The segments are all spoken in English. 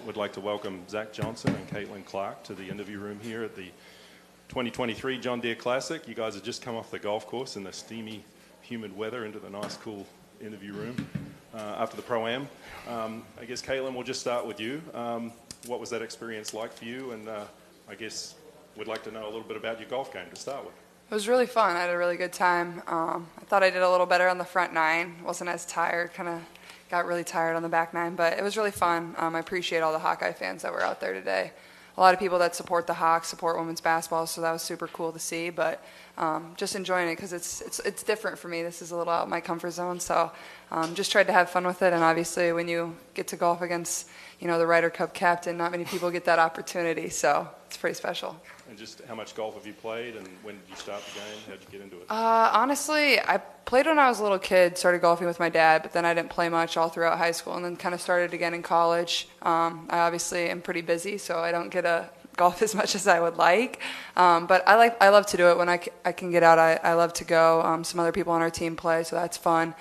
would like to welcome Zach Johnson and Caitlin Clark to the interview room here at the 2023 John Deere Classic. You guys have just come off the golf course in the steamy, humid weather into the nice, cool interview room after the Pro-Am. I guess, Caitlin, we'll just start with you. What was that experience like for you? And I guess we'd like to know a little bit about your golf game to start with. It was really fun. I had a really good time. I thought I did a little better on the front nine. Wasn't as tired, kind of got really tired on the back nine, but it was really fun. I appreciate all the Hawkeye fans that were out there today. A lot of people that support the Hawks, support women's basketball, so that was super cool to see. But just enjoying it because it's different for me. This is a little out of my comfort zone, so just tried to have fun with it. And obviously, when you get to golf against, the Ryder Cup captain, not many people get that opportunity, so it's pretty special. And just how much golf have you played, and when did you start the game? How did you get into it? Honestly, I played when I was a little kid, started golfing with my dad, but then I didn't play much all throughout high school, and then kind of started again in college. I obviously am pretty busy, so I don't get to golf as much as I would like. But I love to do it when I can get out. I love to go. Some other people on our team play, so that's fun.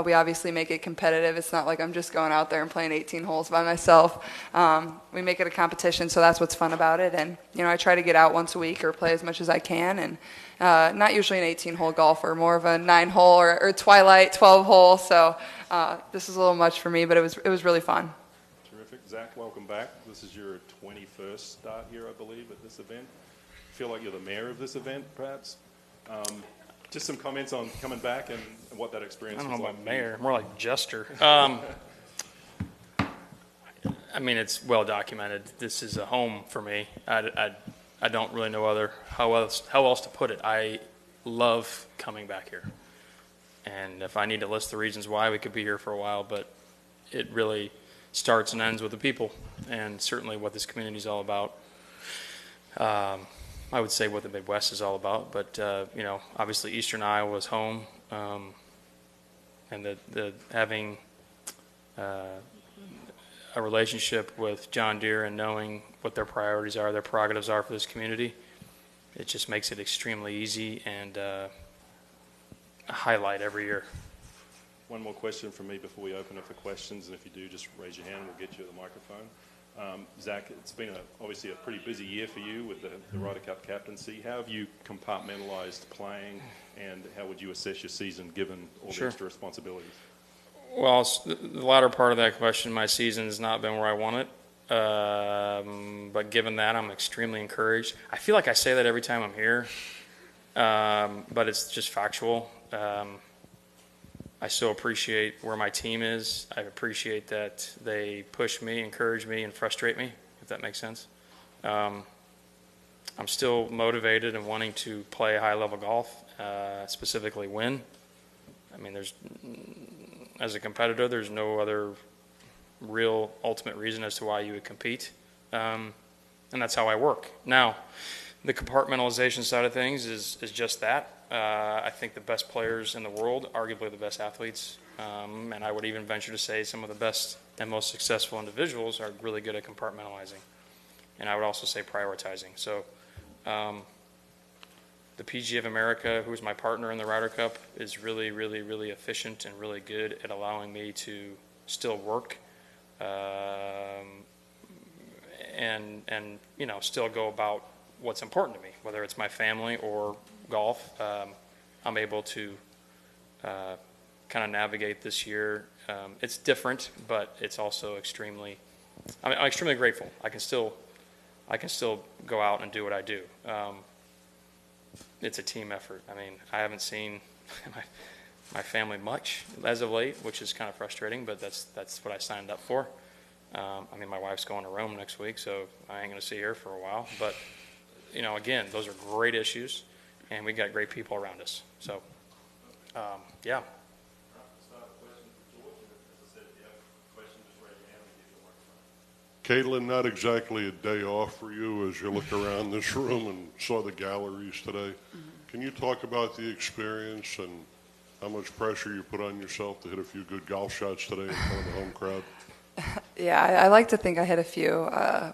We obviously make it competitive. It's not like I'm just going out there and playing 18 holes by myself. We make it a competition, so that's what's fun about it. And, I try to get out once a week or play as much as I can. And not usually an 18-hole golfer, more of a 9-hole or twilight 12-hole. So this is a little much for me, but it was really fun. Terrific. Zach, welcome back. This is your 21st start here, I believe, at this event. Feel like you're the mayor of this event, perhaps? Just some comments on coming back and what that experience was like. I don't know about mayor, more like jester. It's well documented. This is a home for me. I don't really know how else to put it. I love coming back here. And if I need to list the reasons why, we could be here for a while, but it really starts and ends with the people, and certainly what this community is all about. I would say what the Midwest is all about, but obviously Eastern Iowa is home, and the having a relationship with John Deere and knowing what their priorities are, their prerogatives are for this community, it just makes it extremely easy and a highlight every year. One more question from me before we open up for questions, and if you do, just raise your hand. We'll get you the microphone. Zach, it's been obviously a pretty busy year for you with the Ryder Cup captaincy. How have you compartmentalized playing, and how would you assess your season given all the extra responsibilities? Well, the latter part of that question, my season has not been where I want it. But given that, I'm extremely encouraged. I feel like I say that every time I'm here, but it's just factual. I still appreciate where my team is. I appreciate that they push me, encourage me, and frustrate me, if that makes sense. I'm still motivated and wanting to play high-level golf, specifically win. As a competitor, there's no other real ultimate reason as to why you would compete, and that's how I work. Now, the compartmentalization side of things is just that. I think the best players in the world, arguably the best athletes, and I would even venture to say some of the best and most successful individuals are really good at compartmentalizing. And I would also say prioritizing. So the PGA of America, who is my partner in the Ryder Cup, is really, really, really efficient and really good at allowing me to still work and still go about what's important to me, whether it's my family or golf. I'm able to kind of navigate this year. It's different, but it's also I'm extremely grateful. I can still go out and do what I do. It's a team effort. I haven't seen my family much as of late, which is kind of frustrating, but that's what I signed up for. My wife's going to Rome next week, so I ain't going to see her for a while. But again, those are great issues, and we got great people around us. So, yeah. Caitlin, not exactly a day off for you as you look around this room and saw the galleries today. Can you talk about the experience and how much pressure you put on yourself to hit a few good golf shots today in front of the home crowd? Yeah, I like to think I hit a few.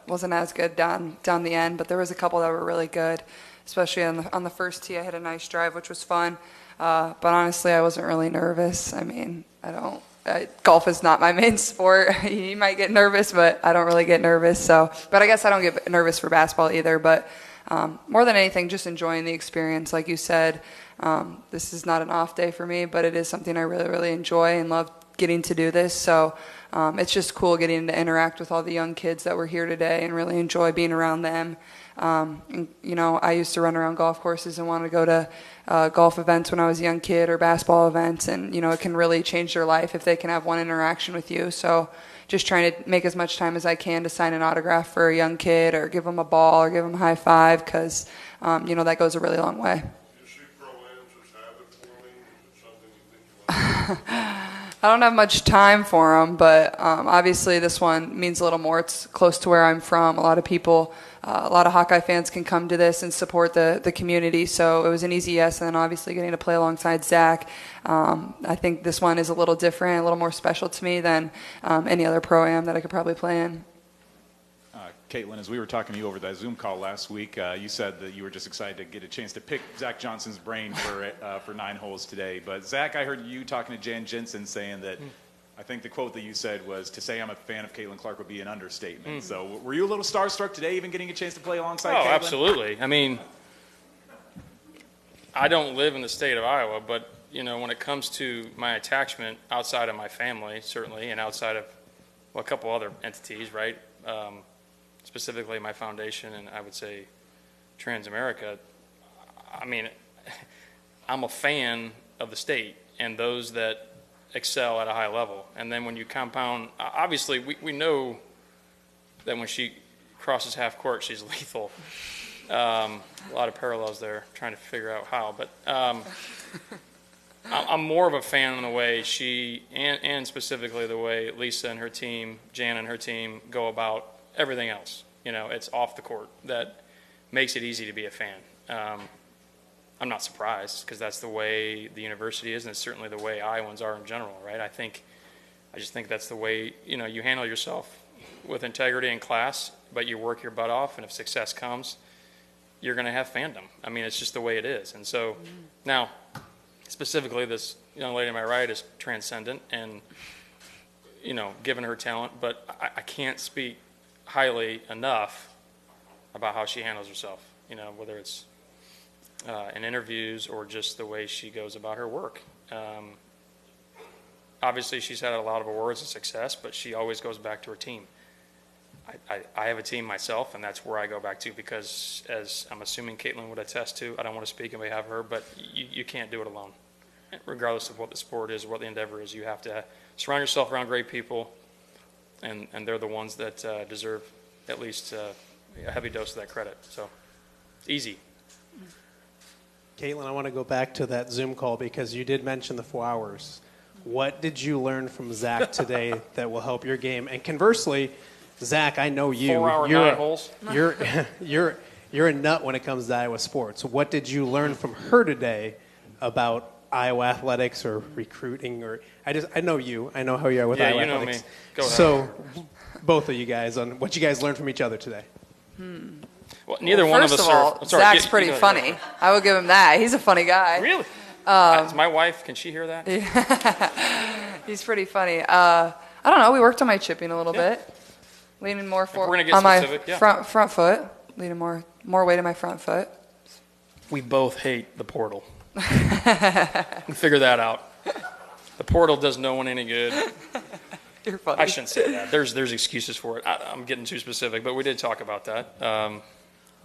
Wasn't as good down the end, but there was a couple that were really good, especially on the first tee. I hit a nice drive, which was fun. But honestly, I wasn't really nervous. I golf is not my main sport. You might get nervous, but I don't really get nervous. So, but I guess I don't get nervous for basketball either. But more than anything, just enjoying the experience. Like you said, this is not an off day for me, but it is something I really, really enjoy and love getting to do this. So it's just cool getting to interact with all the young kids that were here today and really enjoy being around them. And, you know, I used to run around golf courses and want to go to golf events when I was a young kid or basketball events. And, you know, it can really change their life if they can have one interaction with you. So just trying to make as much time as I can to sign an autograph for a young kid or give them a ball or give them a high five because, you know, that goes a really long way. You see pro-ams as habit forming? Is it something you think you want to I don't have much time for them, but obviously this one means a little more. It's close to where I'm from. A lot of people, a lot of Hawkeye fans can come to this and support the community. So it was an easy yes, and then obviously getting to play alongside Zach. I think this one is a little different, a little more special to me than any other pro-am that I could probably play in. Caitlin, as we were talking to you over that Zoom call last week, you said that you were just excited to get a chance to pick Zach Johnson's brain for 9 holes today. But Zach, I heard you talking to Jan Jensen saying that I think the quote that you said was, "To say I'm a fan of Caitlin Clark would be an understatement." So were you a little starstruck today, even getting a chance to play alongside Caitlin? Oh, absolutely. I mean, I don't live in the state of Iowa, but, you know, when it comes to my attachment outside of my family, certainly, and outside of, well, a couple other entities, right? Specifically my foundation, and I would say Transamerica. I mean, I'm a fan of the state and those that excel at a high level. And then when you compound, obviously we know that when she crosses half court, she's lethal. A lot of parallels there, trying to figure out how. But I'm more of a fan of the way she, and specifically the way Lisa and her team, Jan and her team, go about everything else. You know, it's off the court that makes it easy to be a fan. I'm not surprised because that's the way the university is, and it's certainly the way Iowans are in general, right? I just think that's the way, you know, you handle yourself with integrity in class, but you work your butt off, and if success comes, you're going to have fandom. I mean, it's just the way it is. And so now, specifically, this young lady to my right is transcendent and, you know, given her talent, but I can't speak highly enough about how she handles herself, you know, whether it's in interviews or just the way she goes about her work. Obviously, she's had a lot of awards and success, but she always goes back to her team. I have a team myself, and that's where I go back to because, as I'm assuming Caitlin would attest to, I don't want to speak on behalf of her, but you can't do it alone. Regardless of what the sport is, what the endeavor is, you have to surround yourself around great people, and they're the ones that deserve at least a heavy dose of that credit. So, easy. Caitlin, I want to go back to that Zoom call because you did mention the 4 hours. What did you learn from Zach today that will help your game? And conversely, Zach, I know you. 4 hour 9 holes. You're a nut when it comes to Iowa sports. What did you learn from her today about Iowa athletics or recruiting? Or I know you. I know how you are with Iowa athletics. Yeah, you know me. Go ahead. So, both of you guys on what you guys learned from each other today. Well, neither one of us First of all, are. Sorry, Zach's pretty funny. I will give him that. He's a funny guy. Really? Is my wife, can she hear that? He's pretty funny. I don't know. We worked on my chipping a little bit, leaning more forward we're gonna get on my specific, yeah. front foot, leaning more weight on my front foot. We both hate the portal. Figure that out. The portal does no one any good. You're funny. I shouldn't say that. There's excuses for it. I'm getting too specific, but we did talk about that.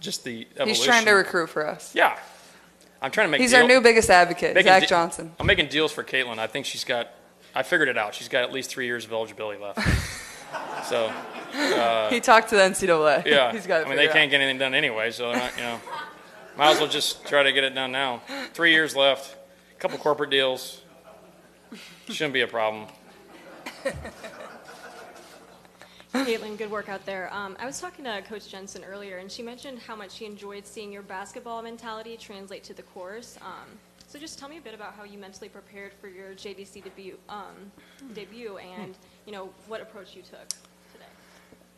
Just the evolution. He's trying to recruit for us. Yeah. I'm trying to make He's our new biggest advocate, Zach Johnson. I'm making deals for Caitlin. I think I figured it out. She's got at least 3 years of eligibility left. So. He talked to the NCAA. Yeah. He's got it. They can't get anything done anyway, so they're not, you know. Might as well just try to get it done now. 3 years left. A couple corporate deals. Shouldn't be a problem. Caitlin, good work out there. I was talking to Coach Jensen earlier, and she mentioned how much she enjoyed seeing your basketball mentality translate to the course. So just tell me a bit about how you mentally prepared for your JVC debut and, you know, what approach you took today.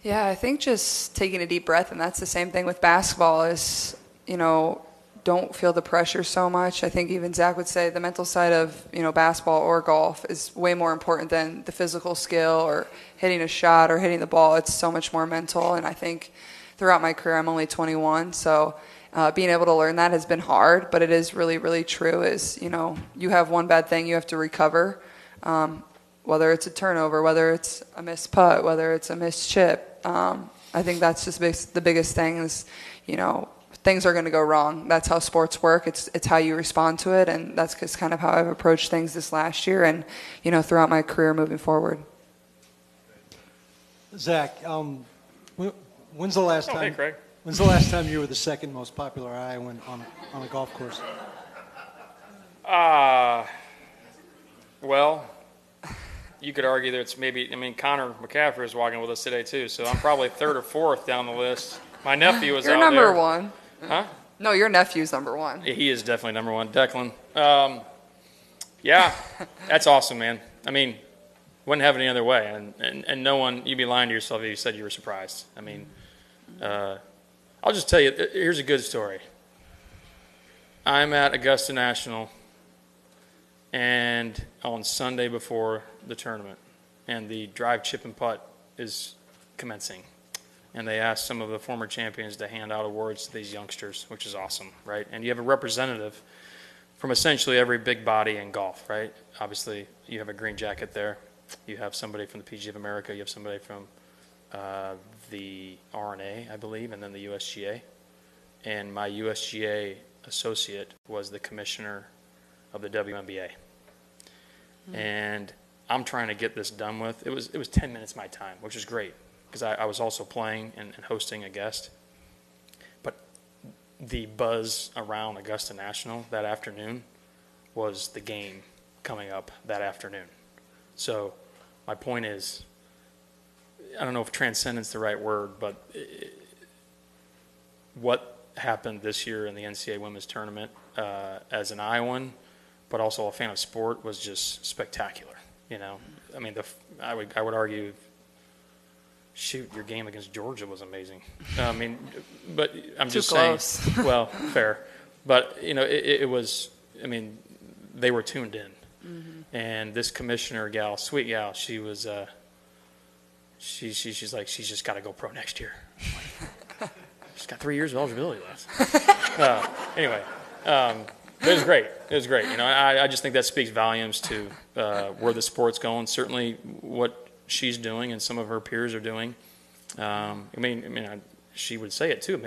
Yeah, I think just taking a deep breath, and that's the same thing with basketball, is, you know, don't feel the pressure so much. I think even Zach would say the mental side of, basketball or golf is way more important than the physical skill or hitting a shot or hitting the ball. It's so much more mental. And I think throughout my career, I'm only 21, so being able to learn that has been hard, but it is really, really true is, you have one bad thing, you have to recover, whether it's a turnover, whether it's a missed putt, whether it's a missed chip. I think that's just the biggest thing is, things are going to go wrong. That's how sports work. It's how you respond to it, and that's just kind of how I've approached things this last year and, throughout my career moving forward. Zach, when's the last time? Hey, Craig. When's the last time you were the second most popular Iowan on a golf course? Well, you could argue that it's Connor McCaffrey is walking with us today too, so I'm probably third or fourth down the list. My nephew is You're out number there. one. Huh? No, your nephew's number one. He is definitely number one. Declan. Yeah, that's awesome, man. Wouldn't have it any other way. And no one, you'd be lying to yourself if you said you were surprised. I'll just tell you, here's a good story. I'm at Augusta National and on Sunday before the tournament, and the drive, chip, and putt is commencing. And they asked some of the former champions to hand out awards to these youngsters, which is awesome, right? And you have a representative from essentially every big body in golf, right? Obviously, you have a green jacket there. You have somebody from the PGA of America. You have somebody from the RNA, I believe, and then the USGA. And my USGA associate was the commissioner of the WNBA. And I'm trying to get this done with. It was 10 minutes of my time, which is great, because I was also playing and hosting a guest. But the buzz around Augusta National that afternoon was the game coming up that afternoon. So my point is, I don't know if transcendence is the right word, but what happened this year in the NCAA Women's Tournament as an Iowan, but also a fan of sport, was just spectacular. I would argue, shoot, your game against Georgia was amazing. But I'm Too Oh, just close. saying. Well, fair, but it was. They were tuned in, and this commissioner gal, sweet gal, she was. She's like, she's just got to go pro next year. She's got 3 years of eligibility left. Anyway, it was great. It was great. I just think that speaks volumes to where the sport's going. Certainly, what she's doing and some of her peers are doing. She would say it too.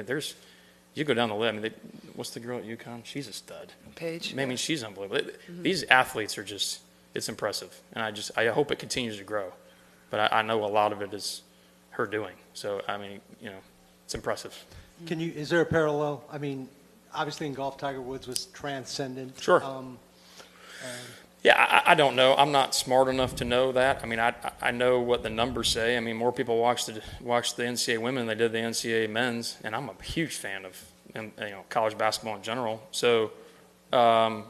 You go down the list. What's the girl at UConn? She's a stud. Paige. She's unbelievable. These athletes are just, it's impressive, and I hope it continues to grow. But I know a lot of it is her doing. So, it's impressive. Is there a parallel? Obviously in golf, Tiger Woods was transcendent. Sure. Yeah, I don't know. I'm not smart enough to know that. I know what the numbers say. More people watch the NCAA women than they did the NCAA men's, and I'm a huge fan of college basketball in general. So I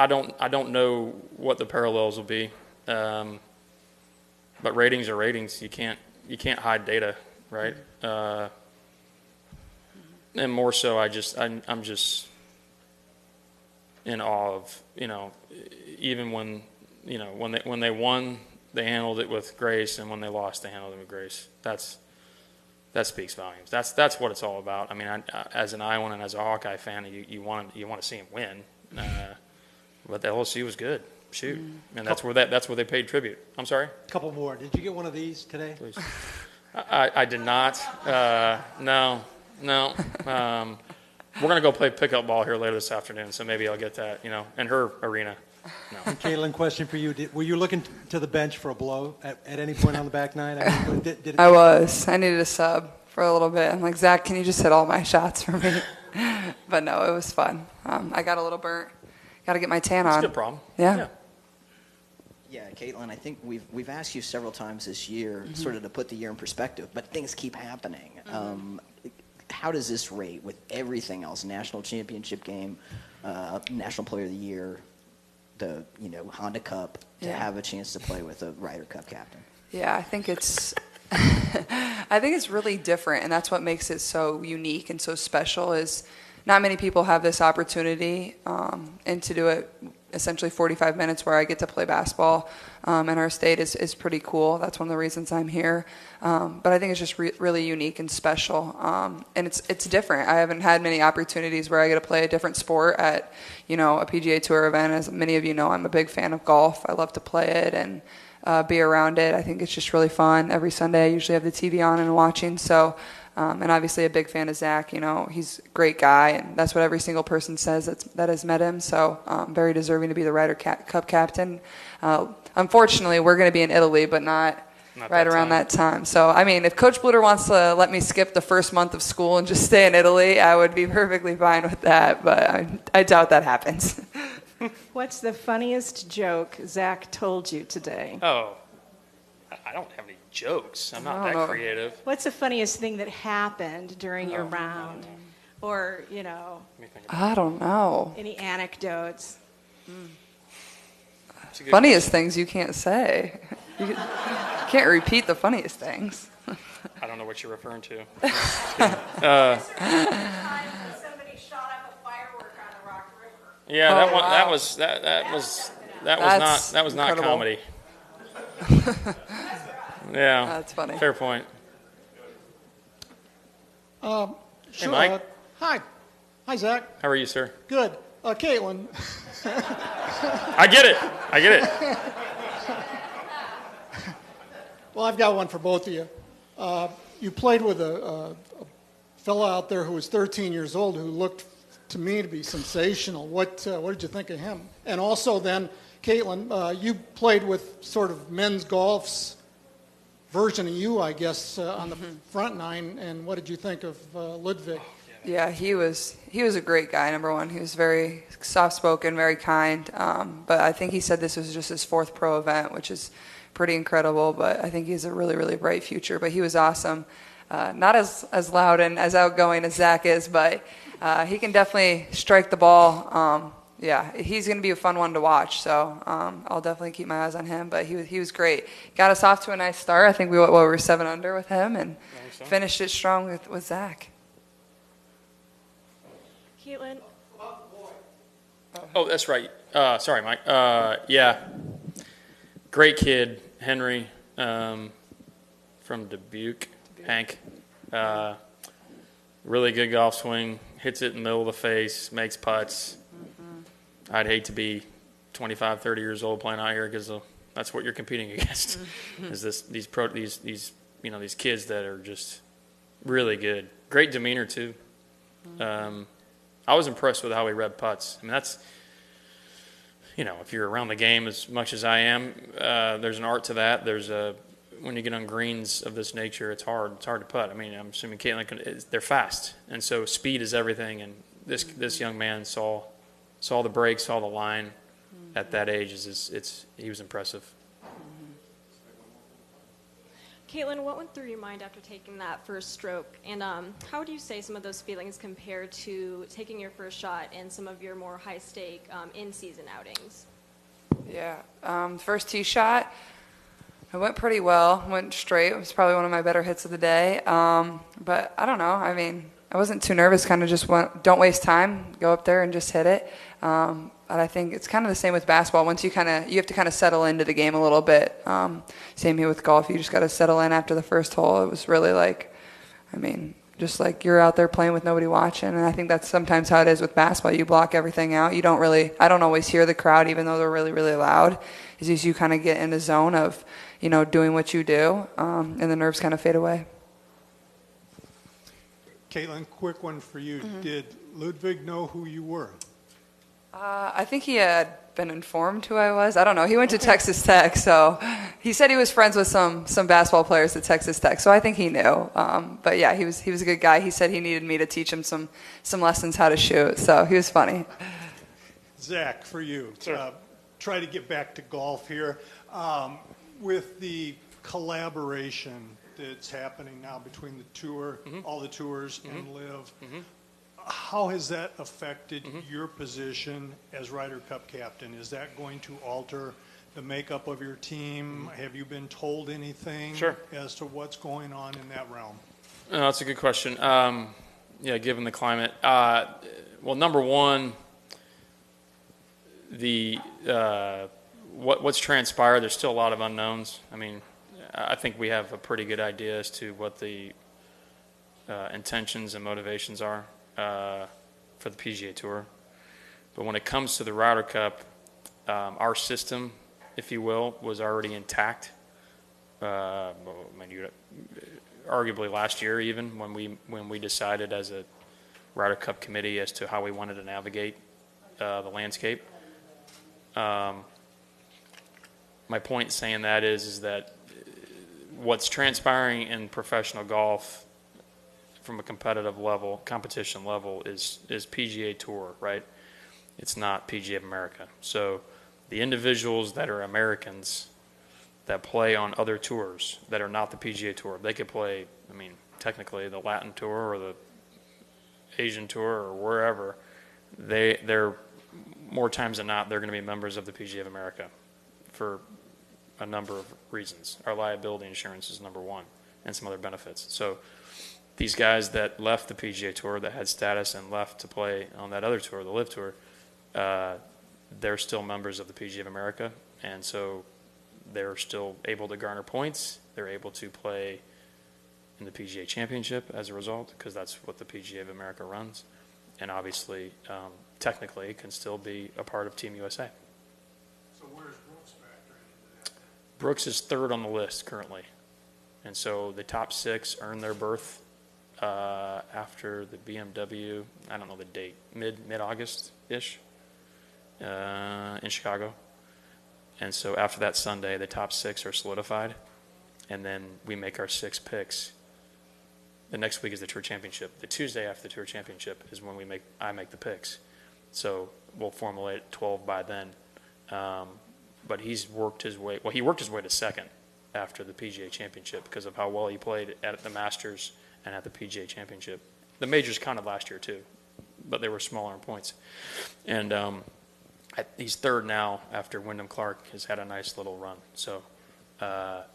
don't know what the parallels will be. But ratings are ratings. You can't hide data, right? And more so, I'm just in awe of, even when they won, they handled it with grace, and when they lost, they handled it with grace. That speaks volumes. That's what it's all about. As an Iowan and as a Hawkeye fan, you want to see him win, but the LSU was good. Shoot, and that's where they paid tribute. I'm sorry? A couple more. Did you get one of these today? Please. I did not. No. We're going to go play pickup ball here later this afternoon, so maybe I'll get that, in her arena. No. And Caitlin, question for you. Were you looking to the bench for a blow at any point on the back nine? I was. I needed a sub for a little bit. I'm like, Zach, can you just hit all my shots for me? But no, it was fun. I got a little burnt. Got to get my tan on. That's a good problem. Yeah. Yeah, Caitlin, I think we've asked you several times this year sort of to put the year in perspective, but things keep happening. How does this rate with everything else? National championship game, National Player of the Year, the Honda Cup, to have a chance to play with a Ryder Cup captain? Yeah, I think it's I think it's really different, and that's what makes it so unique and so special is not many people have this opportunity, and to do it essentially 45 minutes where I get to play basketball in our state is pretty cool. That's one of the reasons I'm here. But I think it's just really unique and special, and it's different. I haven't had many opportunities where I get to play a different sport at, a PGA Tour event. As many of you know, I'm a big fan of golf. I love to play it and be around it. I think it's just really fun. Every Sunday I usually have the TV on and watching. So, and obviously a big fan of Zach. He's a great guy, and that's what every single person says that has met him. So, very deserving to be the Ryder Cup captain. Unfortunately, we're going to be in Italy, but not right around that time. So, if Coach Bluter wants to let me skip the first month of school and just stay in Italy, I would be perfectly fine with that. But I doubt that happens. What's the funniest joke Zach told you today? Oh, I don't have any jokes. I'm not that creative. What's the funniest thing that happened during your round? Or, I don't know. any anecdotes? Funniest things you can't say. You can't repeat the funniest things. I don't know what you're referring to. Yeah, that was not comedy. Yeah, that's funny. Fair point. Sure. Hey, Mike. Hi, Zach. How are you, sir? Good. Caitlin. I get it. Well, I've got one for both of you. You played with a fellow out there who was 13 years old who looked to me to be sensational. What did you think of him? And also then, Caitlin, you played with sort of men's golf's version of you, I guess, on the front nine. And what did you think of Ludwig? Yeah, he was a great guy, number one. He was very soft-spoken, very kind. But I think he said this was just his 4th pro event, which is pretty incredible. But I think he has a really, really bright future. But he was awesome. Not as loud and as outgoing as Zach is, but he can definitely strike the ball. Yeah, he's going to be a fun one to watch. So I'll definitely keep my eyes on him. But he was great. Got us off to a nice start. I think we were 7 under with him and finished it strong with Zach. Caitlin. Oh, that's right. Sorry, Mike. Yeah, great kid, Henry, from Dubuque. Hank. Really good golf swing. Hits it in the middle of the face. Makes putts. I'd hate to be 25, 30 years old playing out here because that's what you're competing against. Is these kids that are just really good. Great demeanor too. I was impressed with how he read putts. That's, if you're around the game as much as I am, there's an art to that. When you get on greens of this nature, it's hard. It's hard to putt. I'm assuming Caitlin they're fast, and so speed is everything. And this young man saw the break, saw the line at that age. He was impressive. Caitlin, what went through your mind after taking that first stroke? And how would you say some of those feelings compare to taking your first shot in some of your more high-stake in-season outings? Yeah, first tee shot, it went pretty well. Went straight. It was probably one of my better hits of the day. But I don't know. I wasn't too nervous. Kind of just don't waste time. Go up there and just hit it. And I think it's kind of the same with basketball. Once you have to kind of settle into the game a little bit. Same here with golf. You just got to settle in after the first hole. It was really just like you're out there playing with nobody watching. And I think that's sometimes how it is with basketball. You block everything out. I don't always hear the crowd, even though they're really, really loud. It's just you kind of get in the zone of, doing what you do, and the nerves kind of fade away. Caitlin, quick one for you. Did Ludwig know who you were? I think he had been informed who I was. I don't know. He went to Texas Tech, so he said he was friends with some basketball players at Texas Tech, so I think he knew. But yeah, he was a good guy. He said he needed me to teach him some lessons how to shoot, so he was funny. Zach, for you, sure. Try to get back to golf here. With the collaboration that's happening now between the tour, all the tours, and Live, how has that affected your position as Ryder Cup captain? Is that going to alter the makeup of your team? Have you been told anything Sure. as to what's going on in that realm? That's a good question. Yeah, given the climate. Well, number one, what's transpired, there's still a lot of unknowns. I mean, I think we have a pretty good idea as to what the intentions and motivations are for the PGA Tour. But when it comes to the Ryder Cup, our system, if you will, was already intact. Arguably last year, even when we decided as a Ryder Cup committee as to how we wanted to navigate the landscape. My point in saying that is that what's transpiring in professional golf from a competitive level, competition level, is PGA Tour, right? It's not PGA of America. So the individuals that are Americans that play on other tours that are not the PGA Tour, they could play, I mean, technically the Latin Tour or the Asian Tour or wherever, they're more times than not, they're going to be members of the PGA of America for a number of reasons. Our liability insurance is number one, and some other benefits. So these guys that left the PGA Tour that had status and left to play on that other tour, the LIV Tour, they're still members of the PGA of America, and so they're still able to garner points. They're able to play in the PGA Championship as a result, because that's what the PGA of America runs, and obviously, technically, can still be a part of Team USA. So where's Brooks factoring into that? Brooks is third on the list currently, and so the top six earn their berth after the BMW. I don't know the date, mid-August-ish in Chicago, and so after that Sunday, the top six are solidified, and then we make our 6 picks. The next week is the Tour Championship. The Tuesday after the Tour Championship is when I make the picks. So we'll formulate 12 by then. But he's worked his way. Well, he worked his way to second after the PGA Championship because of how well he played at the Masters and at the PGA Championship. The majors counted last year too, but they were smaller in points. And he's third now after Wyndham Clark has had a nice little run. So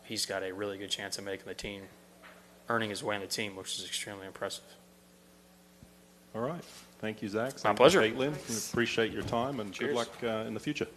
he's got a really good chance of making the team, earning his way in the team, which is extremely impressive. All right. Thank you, Zach. My pleasure. Caitlin. We appreciate your time, and good luck in the future.